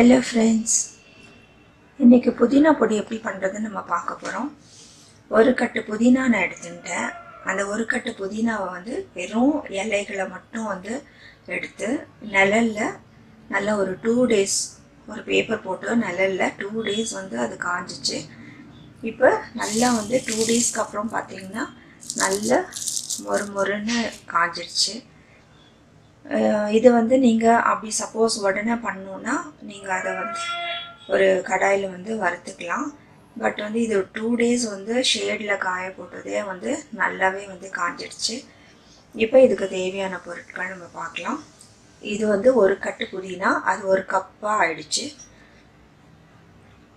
Hello friends, இன்னைக்கு புதினா பொடி எப்படி பண்றதுன்னு நம்ம பார்க்க போறோம். ஒரு கட்டு புதினா நான் எடுத்துட்டேன். அந்த ஒரு கட்டு புதினாவை வந்து வெறும் இலைகளை மட்டும் வந்து எடுத்து நிழல்ல நல்ல ஒரு 2 days ஒரு பேப்பர் போட்டு நிழல்ல 2 days வந்து அது காஞ்சிச்சு. இப்போ நல்லா வந்து 2 daysக்கு அப்புறம் பாத்தீங்கன்னா நல்ல மொறுமொறுன்னு காஞ்சிடுச்சு. இது வந்து நீங்க அப்படி சப்போஸ் உடனே பண்ணனும்னா நீங்க அதை வந்து ஒரு கடாயில வந்து வறுத்துக்கலாம். பட் வந்து இது 2 days வந்து ஷேட்ல காய போட்டதே வந்து நல்லாவே வந்து காஞ்சிடுச்சு. இப்போ இதுக்கு தேவையான பொருட்கள் நம்ம பார்க்கலாம். இது வந்து ஒரு கட்டு புதினா, அது ஒரு கப்பா ஆயிடுச்சு.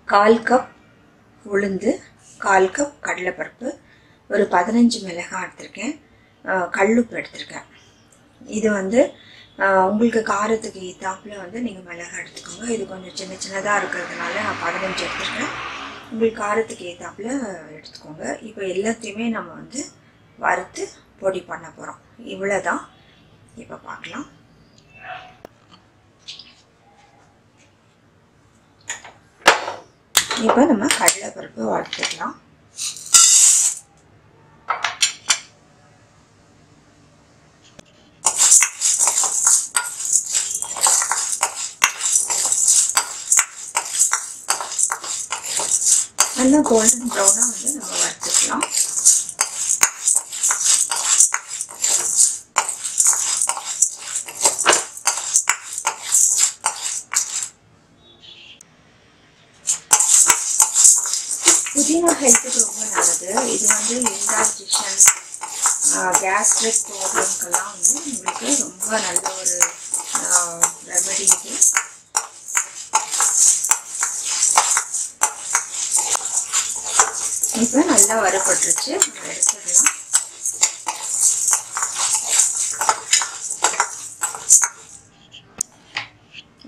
1/4 கப் உளுந்து, 1/4 கப் கடலைப்பருப்பு, ஒரு 15 மிளகாய் எடுத்திருக்கேன், கல்லுப்பு எடுத்திருக்கேன். இது வந்து உங்களுக்கு காரத்துக்கு ஏத்தாப்புல வந்து நீங்க மிளகாய் எடுத்துக்கோங்க. இது கொஞ்சம் சின்ன சின்னதா இருக்கிறதுனால நான் 15 எடுத்துருக்கேன். உங்களுக்கு காரத்துக்கு ஏத்தாப்புல எடுத்துக்கோங்க. இப்போ எல்லாத்தையுமே நம்ம வந்து வறுத்து பொடி பண்ண போறோம். இவ்வளவுதான். இப்போ பார்க்கலாம். இப்போ நம்ம கடலைப்பருப்பு வறுத்துக்கலாம். நல்லா கோல்டன் ப்ரௌனா வந்து நம்ம வறுத்துக்கலாம். புதினா ஹெல்த்துக்கு ரொம்ப நல்லது. இது வந்து இன்டைஜஷன், கேஸ்ட்ரிக் ப்ராப்ளம்க்கெல்லாம் வந்து உங்களுக்கு ரொம்ப நல்ல ஒரு ரெமெடி இது. இப்போ நல்லா வறுபட்டுருச்சு, எடுத்துடலாம்.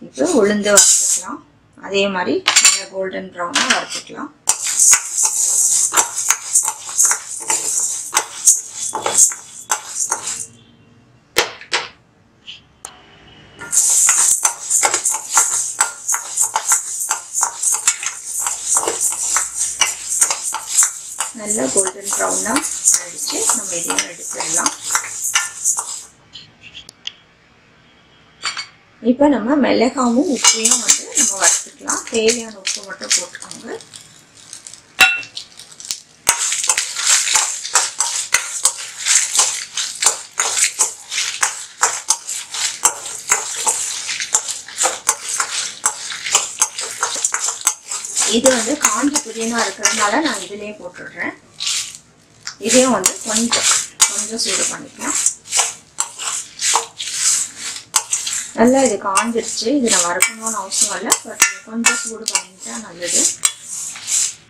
இப்போ உளுந்து வறுத்துக்கலாம். அதே மாதிரி நல்லா கோல்டன் ப்ரௌனாக வறுத்துக்கலாம். நல்லா கோல்டன் ப்ரௌனாக ஆயிடுச்சு. நம்ம இதையும் எடுத்துடலாம். இப்போ நம்ம மிளகாவும் உப்பையும் வந்து நம்ம வறுத்துக்கலாம். தேவையான உப்பு மட்டும் போட்டுக்கோங்க. இது வந்து காஞ்ச புதினா இருக்கிறதுனால நான் இதுலயே போட்டுடுறேன். இதையும் வந்து கொஞ்சம் சூடு பண்ணிக்கலாம். நல்லா இது காஞ்சிருச்சு. இது நான் வறுக்கணும்னு அவசியம் இல்லை, பட் கொஞ்சம் சூடு பண்ணிட்டா நல்லது.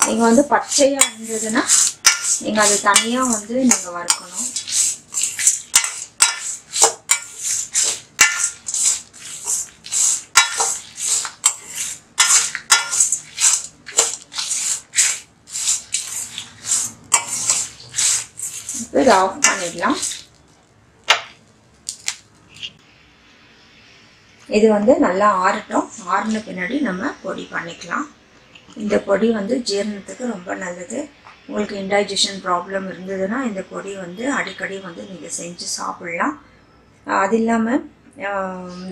நீங்க வந்து பச்சையா இருந்ததுன்னா நீங்க அது தனியா வந்து நீங்க வறுக்கணும். இதை ஆஃப் பண்ணிடலாம். இது வந்து நல்லா ஆறட்டும். ஆறின பின்னாடி நம்ம பொடி பண்ணிக்கலாம். இந்த பொடி வந்து ஜீரணத்துக்கு ரொம்ப நல்லது. உங்களுக்கு இன்டைஜஷன் ப்ராப்ளம் இருந்ததுன்னா இந்த பொடி வந்து அடிக்கடி வந்து நீங்கள் செஞ்சு சாப்பிடலாம். அது இல்லாமல்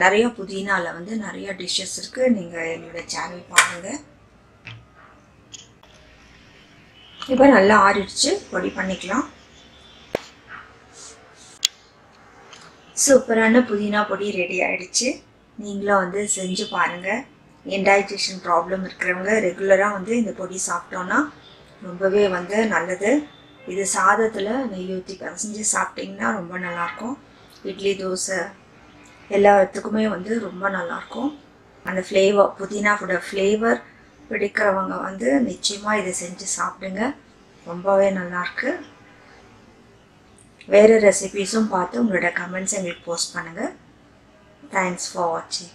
நிறைய புதினால வந்து நிறைய டிஷ்ஷஸ் இருக்குது. நீங்கள் என்னோட சேனல் பாருங்கள். இப்போ நல்லா ஆறிடுச்சு, பொடி பண்ணிக்கலாம். சூப்பரான புதினா பொடி ரெடி ஆயிடுச்சு. நீங்களும் வந்து செஞ்சு பாருங்கள். இன்டைஜஷன் ப்ராப்ளம் இருக்கிறவங்க ரெகுலராக வந்து இந்த பொடி சாப்பிட்டோன்னா ரொம்பவே வந்து நல்லது. இது சாதத்தில் நெய் ஊற்றி பிசைஞ்சு சாப்பிட்டிங்கன்னா ரொம்ப நல்லாயிருக்கும். இட்லி, தோசை எல்லாத்துக்குமே வந்து ரொம்ப நல்லாயிருக்கும். அந்த ஃப்ளேவர், புதினாவோட ஃப்ளேவர் பிடிக்கிறவங்க வந்து நிச்சயமாக இதை செஞ்சு சாப்பிடுங்க. ரொம்பவே நல்லாயிருக்கு. வேறு ரெசிபீஸும் பார்த்து உங்களோட கமெண்ட்ஸ் எங்களுக்கு போஸ்ட் பண்ணுங்கள். தேங்க்ஸ் ஃபார் வாட்சிங்.